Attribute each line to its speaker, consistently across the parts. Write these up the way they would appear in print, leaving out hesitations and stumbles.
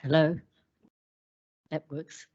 Speaker 1: Hello? That works.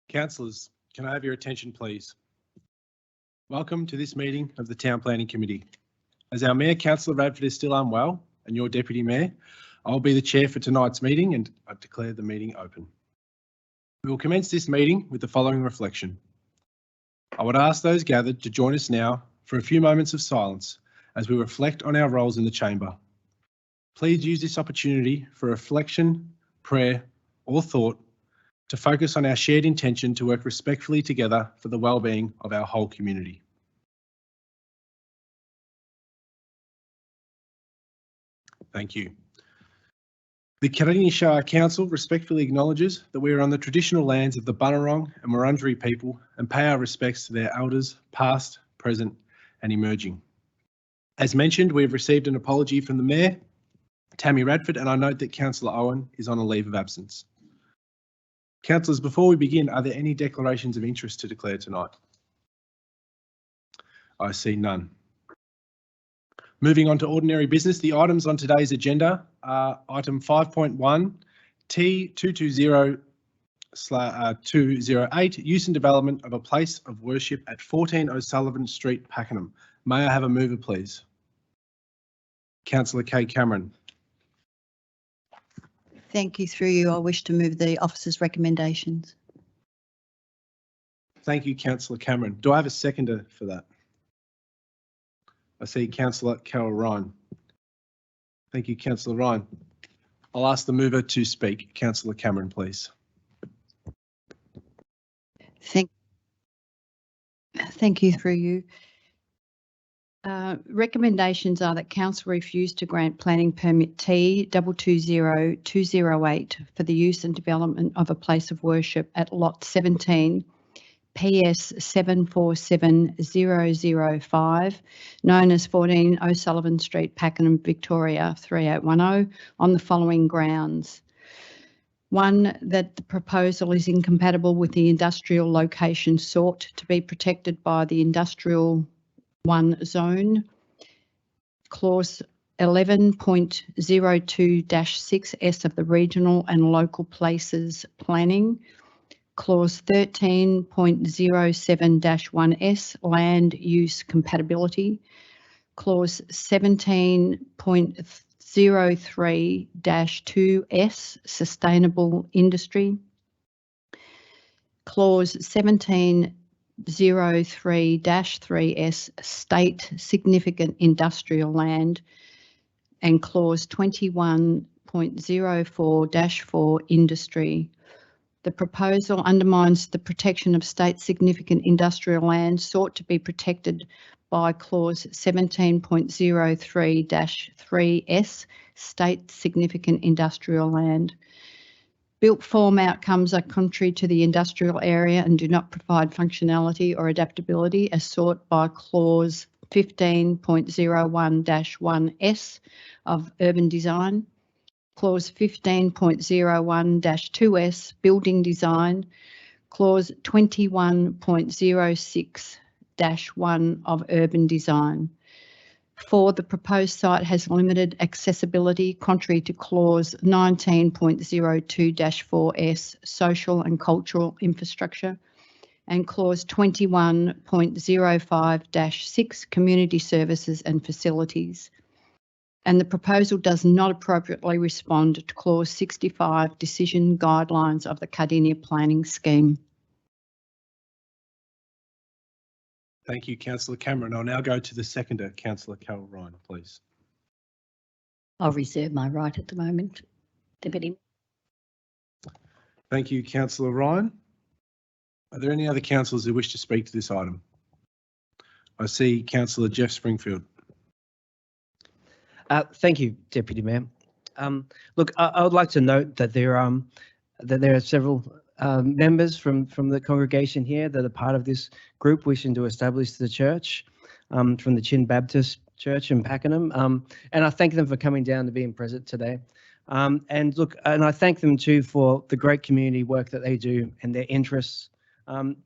Speaker 2: Councillors, can I have your attention, please? Welcome to this meeting of the Town Planning Committee. As our Mayor, Councillor Radford, is still unwell, and your Deputy Mayor, I'll be the chair for tonight's meeting, and I declare the meeting open. We will commence this meeting with the following reflection. I would ask those gathered to join us now for a few moments of silence as we reflect on our roles in the chamber. Please use this opportunity for reflection, prayer, or thought to focus on our shared intention to work respectfully together for the well-being of our whole community. Thank you. The Cardinia Shire Council respectfully acknowledges that we are on the traditional lands of the Bunurong and Wurundjeri people and pay our respects to their elders, past, present and emerging. As mentioned, we have received an apology from the Mayor, Tammy Radford, and I note that Councillor Owen is on a leave of absence. Councillors, before we begin, are there any declarations of interest to declare tonight? I see none. Moving on to ordinary business, the items on today's agenda are item 5.1, T220/208, use and development of a place of worship at 14 O'Sullivan Street, Pakenham. May I have a mover, please? Councillor Kay Cameron.
Speaker 3: Thank you. Through you, I wish to move the officer's recommendations.
Speaker 2: Thank you, Councillor Cameron. Do I have a seconder for that? I see Councillor Carol Ryan. Thank you, Councillor Ryan. I'll ask the mover to speak. Councillor Cameron, please.
Speaker 3: Thank you. Through you. Recommendations are that Council refuse to grant planning permit T220208 for the use and development of a place of worship at lot 17, PS 747005, known as 14 O'Sullivan Street, Pakenham, Victoria 3810, on the following grounds. 1, that the proposal is incompatible with the industrial location sought to be protected by the Industrial 1 zone. Clause 11.02-6S of the Regional and Local Places Planning. Clause 13.07-1S, Land Use Compatibility. Clause 17.03-2S, Sustainable Industry. Clause 17.03-3S, State Significant Industrial Land, and Clause 21.04-4, Industry. The proposal undermines the protection of state significant industrial land sought to be protected by Clause 17.03-3S, State Significant Industrial Land. Built form outcomes are contrary to the industrial area and do not provide functionality or adaptability as sought by Clause 15.01-1S of urban design, clause 15.01-2S building design, clause 21.06-1 of urban design. 4, the proposed site has limited accessibility contrary to clause 19.02-4S social and cultural infrastructure and clause 21.05-6 community services and facilities. And the proposal does not appropriately respond to clause 65 decision guidelines of the Cardinia planning scheme.
Speaker 2: Thank you, Councillor Cameron. I'll now go to the seconder, Councillor Carol Ryan, please.
Speaker 1: I'll reserve my right at the moment, Deputy.
Speaker 2: Thank you, Councillor Ryan. Are there any other councillors who wish to speak to this item? I see Councillor Jeff Springfield.
Speaker 4: Thank you, Deputy Mayor. Look, I would like to note that there are several members from the congregation here that are part of this group wishing to establish the church from the Chin Baptist Church in Pakenham. And I thank them for coming down to being present today. And look, and I thank them too for the great community work that they do and their interests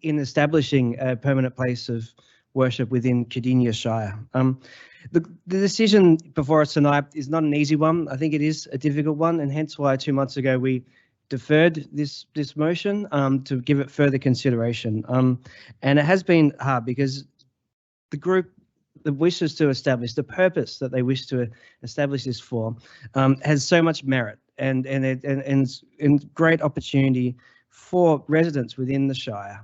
Speaker 4: in establishing a permanent place of worship within Cardinia Shire. The decision before us tonight is not an easy one. I think it is a difficult one, and hence why 2 months ago we deferred this motion to give it further consideration. And it has been hard because the group that wishes to establish the purpose that they wish to establish this for has so much merit and great opportunity for residents within the Shire.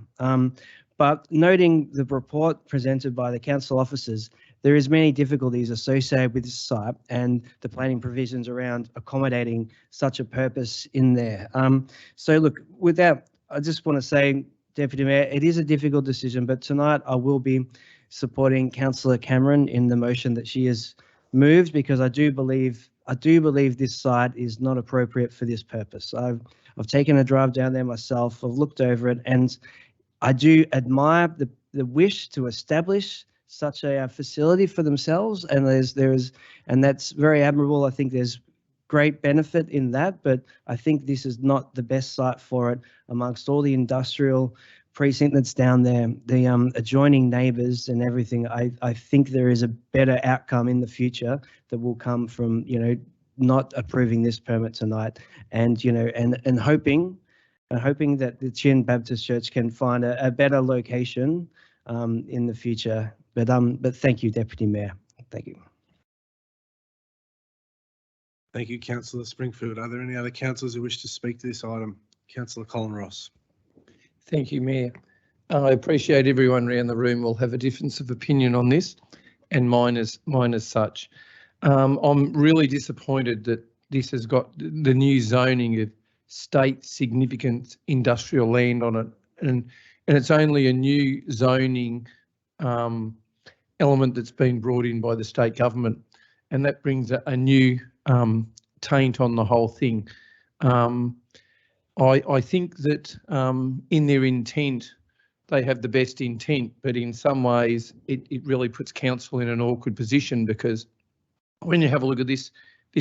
Speaker 4: But noting the report presented by the council officers, there is many difficulties associated with this site and the planning provisions around accommodating such a purpose in there. So look, with that, I just want to say, Deputy Mayor, it is a difficult decision, but tonight I will be supporting Councillor Cameron in the motion that she has moved, because I do believe this site is not appropriate for this purpose. I've taken a drive down there myself. I've looked over it, and I do admire the wish to establish such a facility for themselves, and and that's very admirable. I think there's great benefit in that, but I think this is not the best site for it amongst all the industrial precinct that's down there, the adjoining neighbours and everything. I think there is a better outcome in the future that will come from, not approving this permit tonight, and and hoping that the Chin Baptist Church can find a better location in the future. But thank you, Deputy Mayor. Thank you.
Speaker 2: Thank you, Councillor Springfield. Are there any other councillors who wish to speak to this item? Councillor Colin Ross.
Speaker 5: Thank you, Mayor. I appreciate everyone around the room will have a difference of opinion on this, and mine is such. I'm really disappointed that this has got the new zoning of state significant industrial land on it, and it's only a new zoning element that's been brought in by the state government, and that brings a new taint on the whole thing. I think that in their intent, they have the best intent, but in some ways it really puts council in an awkward position, because when you have a look at this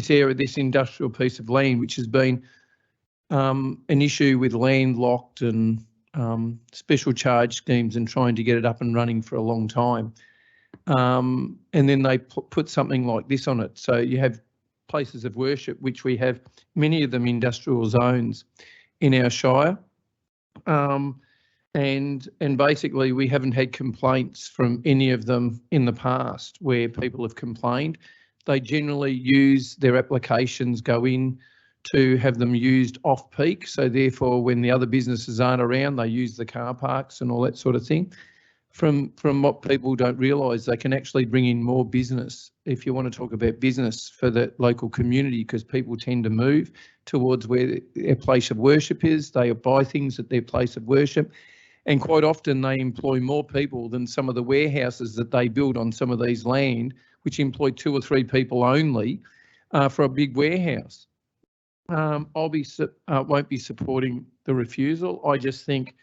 Speaker 5: area, this industrial piece of land, which has been an issue with landlocked and special charge schemes and trying to get it up and running for a long time. And then they put something like this on it. So you have places of worship, which we have many of them industrial zones in our Shire. And basically we haven't had complaints from any of them in the past where people have complained. They generally use their applications, go in to have them used off peak. So therefore, when the other businesses aren't around, they use the car parks and all that sort of thing. From what people don't realise, they can actually bring in more business, if you want to talk about business, for the local community, because people tend to move towards where their place of worship is. They buy things at their place of worship, and quite often they employ more people than some of the warehouses that they build on some of these land, which employ 2 or 3 people only for a big warehouse. Won't be supporting the refusal. I just think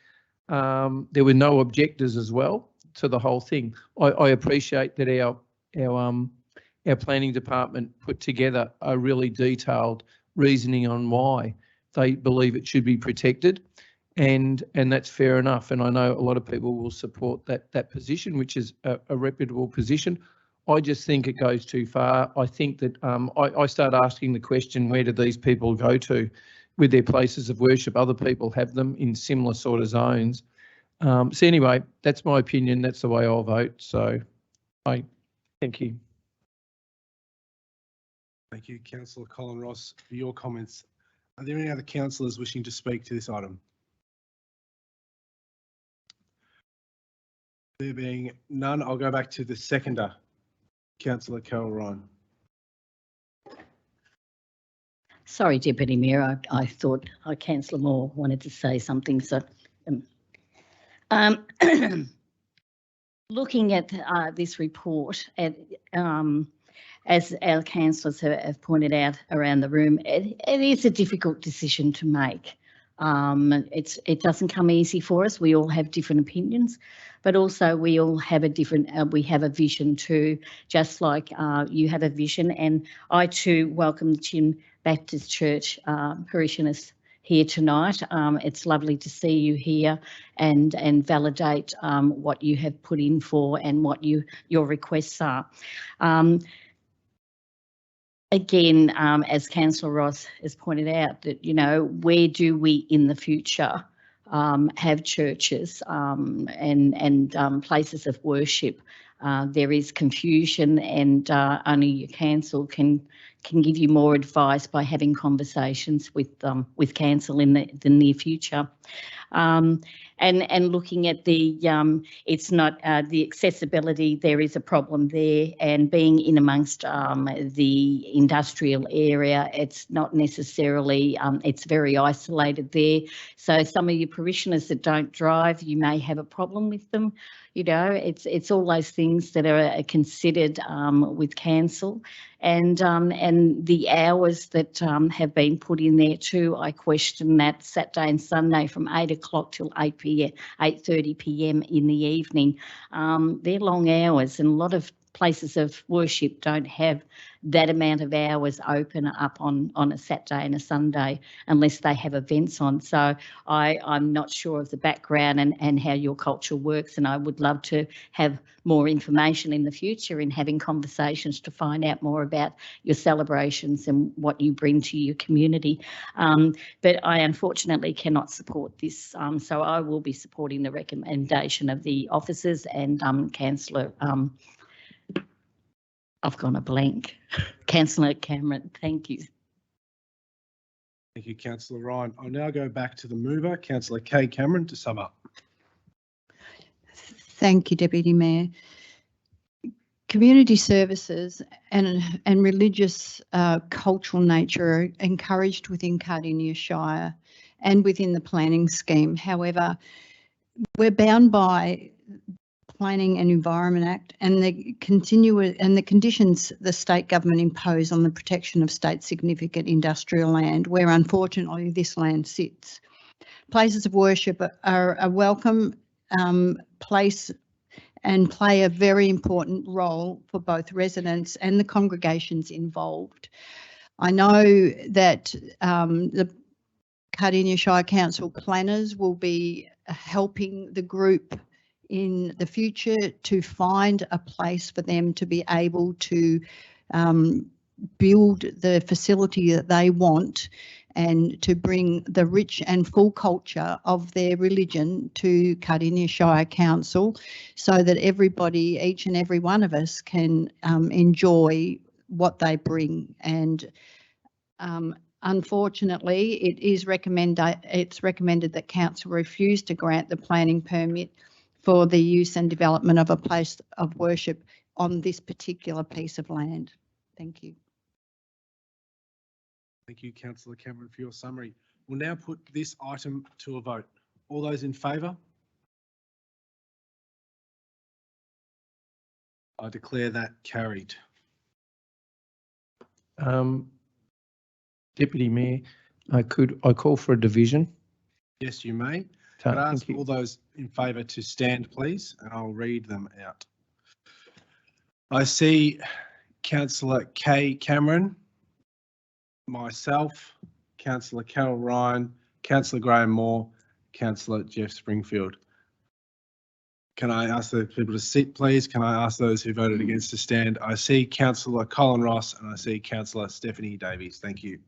Speaker 5: there were no objectors as well to the whole thing. I appreciate that our planning department put together a really detailed reasoning on why they believe it should be protected, and that's fair enough. And I know a lot of people will support that position, which is a reputable position. I just think it goes too far. I think that I start asking the question, where do these people go to with their places of worship? Other people have them in similar sort of zones. So anyway, that's my opinion. That's the way I'll vote. So I thank you.
Speaker 2: Thank you, Councillor Colin Ross, for your comments. Are there any other councillors wishing to speak to this item? There being none, I'll go back to the seconder, Councillor Carol Ryan.
Speaker 1: Sorry, Deputy Mayor, I thought Councillor Moore wanted to say something. So, looking at this report, as our councillors have pointed out around the room, it is a difficult decision to make. It doesn't come easy for us. We all have different opinions, but also we all have a different, we have a vision too, just like you have a vision. And I too welcome the Chin Baptist Church parishioners here tonight. It's lovely to see you here and validate what you have put in for and what your requests are. Again, as Councillor Ross has pointed out, that, you know, where do we in the future have churches and places of worship? There is confusion, and only your council can give you more advice by having conversations with council in the near future. And looking at the, it's not the accessibility, there is a problem there, and being in amongst the industrial area, it's not necessarily, it's very isolated there. So some of your parishioners that don't drive, you may have a problem with them. You know, it's all those things that are considered with council, and the hours that have been put in there too. I question that Saturday and Sunday from 8 o'clock till 8:30 p.m. in the evening. They're long hours, and a lot of places of worship don't have that amount of hours open up on a Saturday and a Sunday unless they have events on. So I'm not sure of the background and how your culture works, and I would love to have more information in the future in having conversations to find out more about your celebrations and what you bring to your community. But I unfortunately cannot support this, so I will be supporting the recommendation of the officers and Councillor I've gone a blank. Councillor Cameron, thank you.
Speaker 2: Thank you, Councillor Ryan. I'll now go back to the mover, Councillor Kay Cameron, to sum up.
Speaker 3: Thank you, Deputy Mayor. Community services and religious cultural nature are encouraged within Cardinia Shire and within the planning scheme. However, we're bound by Planning and Environment Act and the conditions the state government impose on the protection of state significant industrial land, where unfortunately this land sits. Places of worship are a welcome place and play a very important role for both residents and the congregations involved. I know that the Cardinia Shire Council planners will be helping the group in the future to find a place for them to be able to build the facility that they want and to bring the rich and full culture of their religion to Cardinia Shire Council, so that everybody, each and every one of us, can enjoy what they bring. And unfortunately, it's recommended that council refuse to grant the planning permit for the use and development of a place of worship on this particular piece of land. Thank you.
Speaker 2: Thank you, Councillor Cameron, for your summary. We'll now put this item to a vote. All those in favour? I declare that carried.
Speaker 5: Deputy Mayor, I call for a division.
Speaker 2: Yes, you may. Can I ask
Speaker 5: Thank you.
Speaker 2: all those in favour to stand, please, and I'll read them out. I see Councillor Kay Cameron, myself, Councillor Carol Ryan, Councillor Graham Moore, Councillor Jeff Springfield. Can I ask the people to sit, please? Can I ask those who voted against to stand? I see Councillor Colin Ross and I see Councillor Stephanie Davies. Thank you.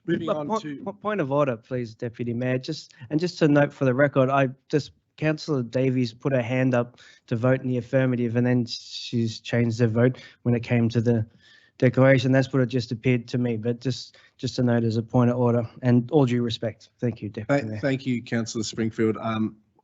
Speaker 2: Moving on to
Speaker 4: Point of order, please, Deputy Mayor. Just to note for the record, Councillor Davies put her hand up to vote in the affirmative, and then she's changed her vote when it came to the declaration. That's what it just appeared to me. But just to note as a point of order, and all due respect. Thank you, Deputy Mayor.
Speaker 2: Thank you, Councillor Springfield.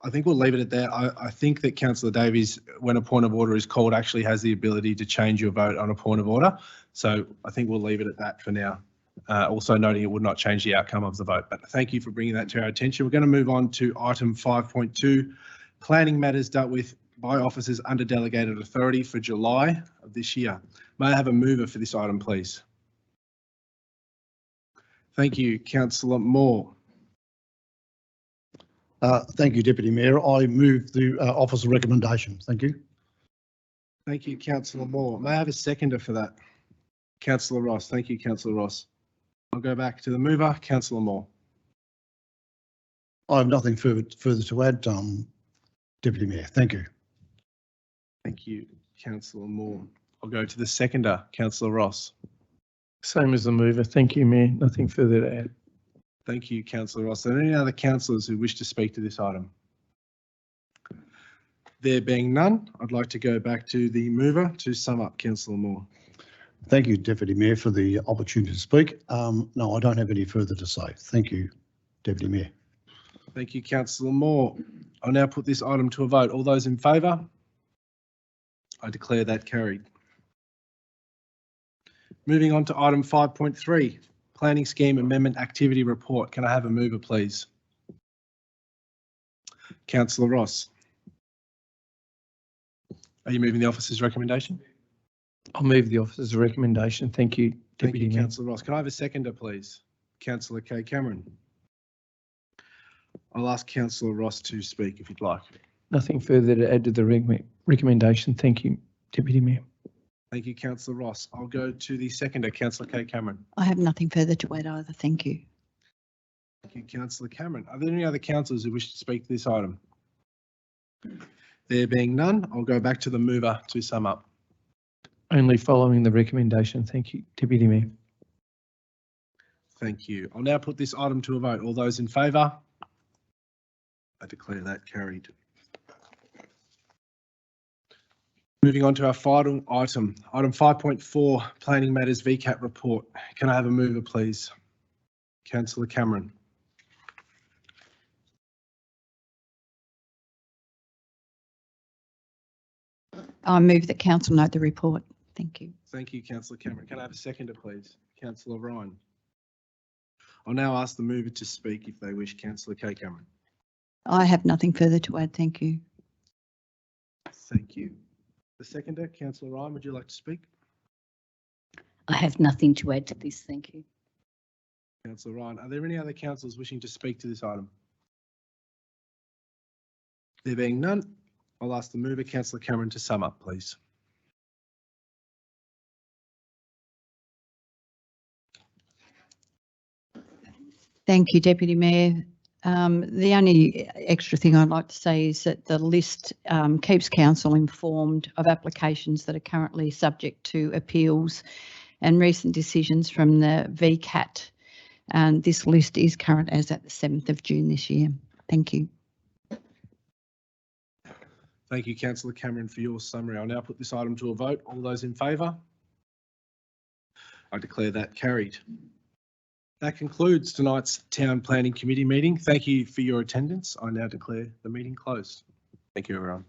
Speaker 2: I think we'll leave it at that. I think that Councillor Davies, when a point of order is called, actually has the ability to change your vote on a point of order. So I think we'll leave it at that for now. Also noting it would not change the outcome of the vote. But thank you for bringing that to our attention. We're going to move on to item 5.2, planning matters dealt with by officers under delegated authority for July of this year. May I have a mover for this item, please? Thank you, Councillor Moore.
Speaker 6: Thank you, Deputy Mayor. I move the officer recommendation. Thank you.
Speaker 2: Thank you, Councillor Moore. May I have a seconder for that? Councillor Ross. Thank you, Councillor Ross. I'll go back to the mover, Councillor Moore.
Speaker 6: I have nothing further to add, Deputy Mayor. Thank you.
Speaker 2: Thank you, Councillor Moore. I'll go to the seconder, Councillor Ross.
Speaker 5: Same as the mover. Thank you, Mayor. Nothing further to add.
Speaker 2: Thank you, Councillor Ross. Are there any other councillors who wish to speak to this item? There being none, I'd like to go back to the mover to sum up, Councillor Moore.
Speaker 6: Thank you, Deputy Mayor, for the opportunity to speak. No, I don't have any further to say. Thank you, Deputy Mayor.
Speaker 2: Thank you, Councillor Moore. I'll now put this item to a vote. All those in favour? I declare that carried. Moving on to item 5.3, Planning Scheme Amendment Activity Report. Can I have a mover, please? Councillor Ross. Are you moving the officer's recommendation?
Speaker 5: I'll move the officer's recommendation. Thank you,
Speaker 2: Thank
Speaker 5: Deputy
Speaker 2: you,
Speaker 5: Mayor.
Speaker 2: Councillor Ross. Can I have a seconder, please? Councillor Kay Cameron. I'll ask Councillor Ross to speak if you'd like.
Speaker 5: Nothing further to add to the recommendation. Thank you, Deputy Mayor.
Speaker 2: Thank you, Councillor Ross. I'll go to the seconder, Councillor Kay Cameron.
Speaker 3: I have nothing further to add either. Thank you.
Speaker 2: Thank you, Councillor Cameron. Are there any other councillors who wish to speak to this item? There being none, I'll go back to the mover to sum up.
Speaker 5: Only following the recommendation. Thank you, Deputy Mayor.
Speaker 2: Thank you. I'll now put this item to a vote. All those in favour? I declare that carried. Moving on to our final item, item 5.4, Planning Matters VCAT Report. Can I have a mover, please? Councillor Cameron.
Speaker 3: I move that council note the report. Thank you.
Speaker 2: Thank you, Councillor Cameron. Can I have a seconder, please? Councillor Ryan. I'll now ask the mover to speak if they wish. Councillor Kay Cameron.
Speaker 3: I have nothing further to add. Thank you.
Speaker 2: Thank you. The seconder, Councillor Ryan, would you like to speak?
Speaker 1: I have nothing to add to this. Thank you.
Speaker 2: Councillor Ryan, are there any other councillors wishing to speak to this item? There being none, I'll ask the mover, Councillor Cameron, to sum up, please.
Speaker 3: Thank you, Deputy Mayor. The only extra thing I'd like to say is that the list keeps council informed of applications that are currently subject to appeals and recent decisions from the VCAT. And this list is current as at the 7th of June this year. Thank you.
Speaker 2: Thank you, Councillor Cameron, for your summary. I'll now put this item to a vote. All those in favour? I declare that carried. That concludes tonight's Town Planning Committee meeting. Thank you for your attendance. I now declare the meeting closed. Thank you, everyone.